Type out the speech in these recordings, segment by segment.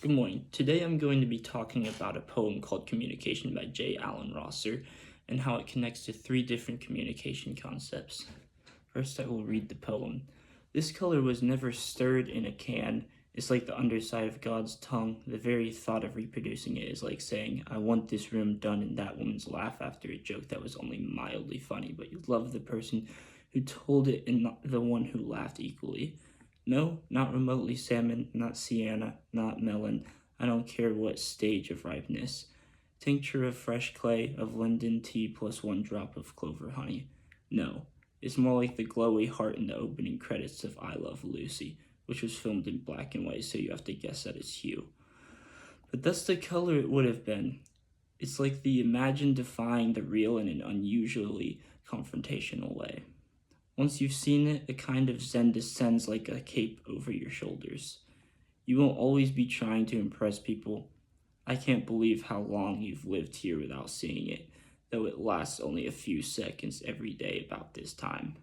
Good morning. Today I'm going to be talking about a poem called Communication by J. Allen Rosser and how it connects to three different communication concepts. First, I will read the poem. This color was never stirred in a can. It's like the underside of God's tongue. The very thought of reproducing it is like saying, I want this room done, and that woman's laugh after a joke that was only mildly funny, but you love the person who told it and not the one who laughed equally. No, not remotely salmon, not sienna, not melon. I don't care what stage of ripeness. Tincture of fresh clay, of linden tea plus 1 drop of clover honey. No, it's more like the glowy heart in the opening credits of I Love Lucy, which was filmed in black and white, so you have to guess at its hue. But that's the color it would have been. It's like the imagined defying the real in an unusually confrontational way. Once you've seen it, a kind of zen descends like a cape over your shoulders. You won't always be trying to impress people. I can't believe how long you've lived here without seeing it, though it lasts only a few seconds every day about this time.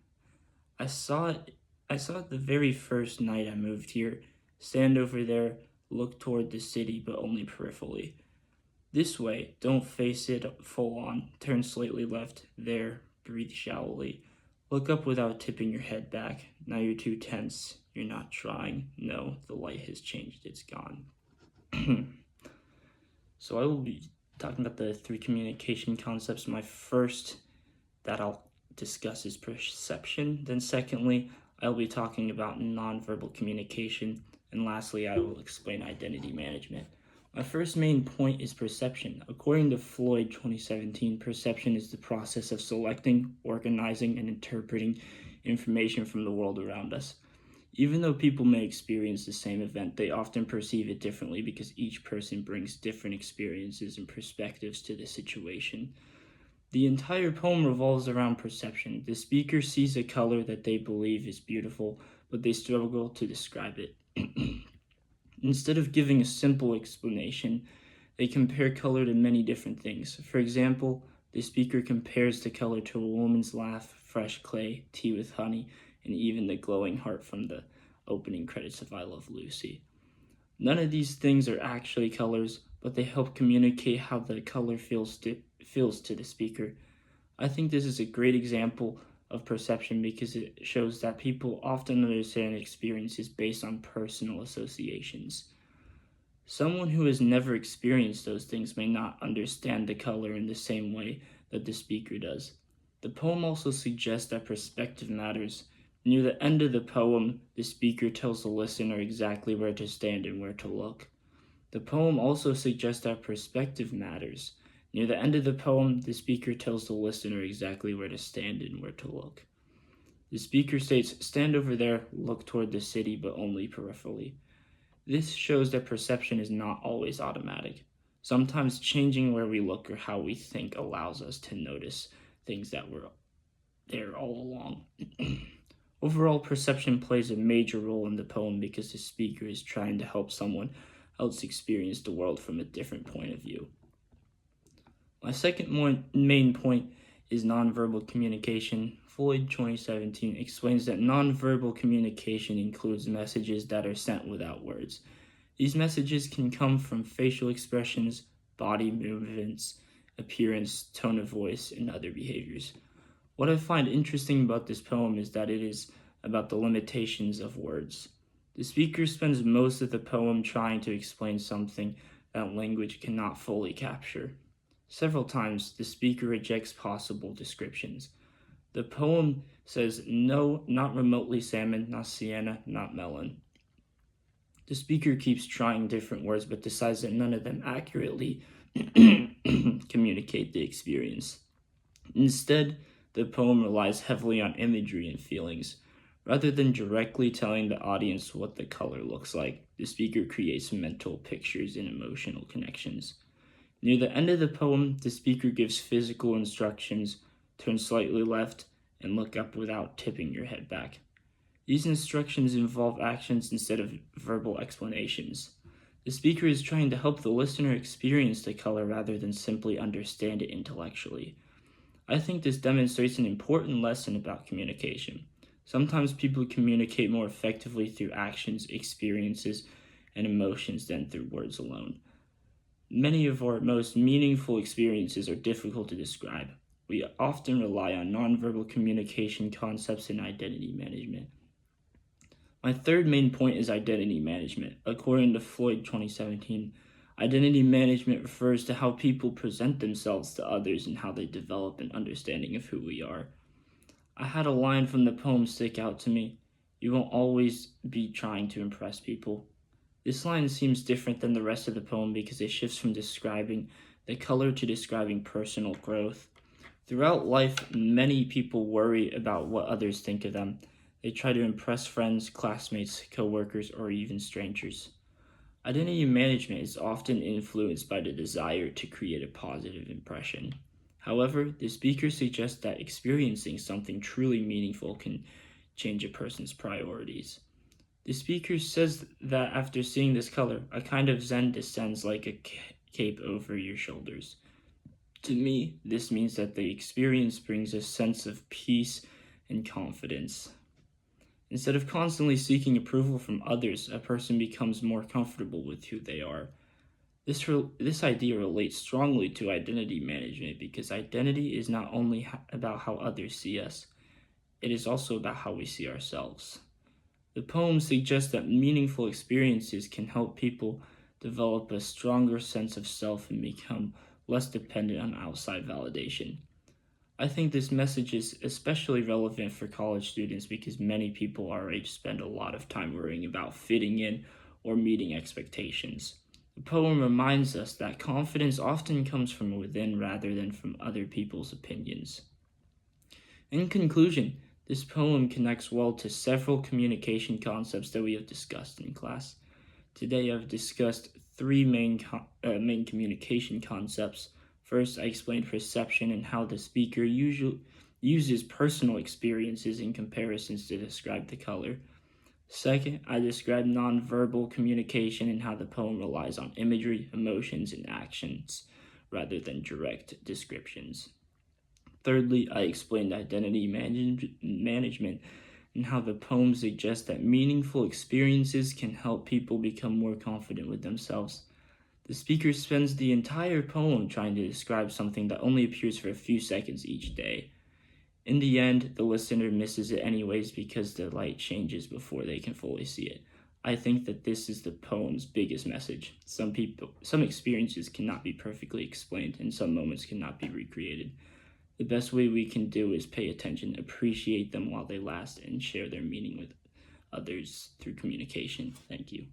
I saw it the very first night I moved here. Stand over there, look toward the city, but only peripherally. This way, don't face it full on, turn slightly left, there, breathe shallowly. Look up without tipping your head back. Now you're too tense. You're not trying. No, the light has changed. It's gone. So I will be talking about the three communication concepts. My first that I'll discuss is perception. Then secondly, I'll be talking about nonverbal communication. And lastly, I will explain identity management. My first main point is perception. According to Floyd 2017, perception is the process of selecting, organizing, and interpreting information from the world around us. Even though people may experience the same event, they often perceive it differently because each person brings different experiences and perspectives to the situation. The entire poem revolves around perception. The speaker sees a color that they believe is beautiful, but they struggle to describe it. Instead of giving a simple explanation, they compare color to many different things. For example, the speaker compares the color to a woman's laugh, fresh clay, tea with honey, and even the glowing heart from the opening credits of I Love Lucy. None of these things are actually colors, but they help communicate how the color feels to the speaker. I think this is a great example of perception because it shows that people often understand experiences based on personal associations. Someone who has never experienced those things may not understand the color in the same way that the speaker does. The poem also suggests that perspective matters. Near the end of the poem, the speaker tells the listener exactly where to stand and where to look. The poem also suggests that perspective matters. Near the end of the poem, the speaker tells the listener exactly where to stand and where to look. The speaker states, stand over there, look toward the city, but only peripherally. This shows that perception is not always automatic. Sometimes changing where we look or how we think allows us to notice things that were there all along. Overall, perception plays a major role in the poem because the speaker is trying to help someone else experience the world from a different point of view. My second main point is nonverbal communication. Floyd 2017 explains that nonverbal communication includes messages that are sent without words. These messages can come from facial expressions, body movements, appearance, tone of voice, and other behaviors. What I find interesting about this poem is that it is about the limitations of words. The speaker spends most of the poem trying to explain something that language cannot fully capture. Several times, the speaker rejects possible descriptions. The poem says, no, not remotely salmon, not sienna, not melon. The speaker keeps trying different words, but decides that none of them accurately communicate the experience. Instead, the poem relies heavily on imagery and feelings. Rather than directly telling the audience what the color looks like, the speaker creates mental pictures and emotional connections. Near the end of the poem, the speaker gives physical instructions, turn slightly left, and look up without tipping your head back. These instructions involve actions instead of verbal explanations. The speaker is trying to help the listener experience the color rather than simply understand it intellectually. I think this demonstrates an important lesson about communication. Sometimes people communicate more effectively through actions, experiences, and emotions than through words alone. Many of our most meaningful experiences are difficult to describe. We often rely on nonverbal communication concepts and identity management. My third main point is identity management. According to Floyd 2017, identity management refers to how people present themselves to others and how they develop an understanding of who we are. I had a line from the poem stick out to me. You won't always be trying to impress people. This line seems different than the rest of the poem because it shifts from describing the color to describing personal growth. Throughout life, many people worry about what others think of them. They try to impress friends, classmates, coworkers, or even strangers. Identity management is often influenced by the desire to create a positive impression. However, the speaker suggests that experiencing something truly meaningful can change a person's priorities. The speaker says that after seeing this color, a kind of zen descends like a cape over your shoulders. To me, this means that the experience brings a sense of peace and confidence. Instead of constantly seeking approval from others, a person becomes more comfortable with who they are. This idea relates strongly to identity management because identity is not only about how others see us, it is also about how we see ourselves. The poem suggests that meaningful experiences can help people develop a stronger sense of self and become less dependent on outside validation. I think this message is especially relevant for college students because many people our age spend a lot of time worrying about fitting in or meeting expectations. The poem reminds us that confidence often comes from within rather than from other people's opinions. In conclusion, this poem connects well to several communication concepts that we have discussed in class. Today I've discussed three main communication concepts. First, I explained perception and how the speaker usually uses personal experiences in comparisons to describe the color. Second, I described nonverbal communication and how the poem relies on imagery, emotions, and actions rather than direct descriptions. Thirdly, I explained identity management and how the poem suggests that meaningful experiences can help people become more confident with themselves. The speaker spends the entire poem trying to describe something that only appears for a few seconds each day. In the end, the listener misses it anyways because the light changes before they can fully see it. I think that this is the poem's biggest message. Some experiences cannot be perfectly explained, and some moments cannot be recreated. The best way we can do is pay attention, appreciate them while they last, and share their meaning with others through communication. Thank you.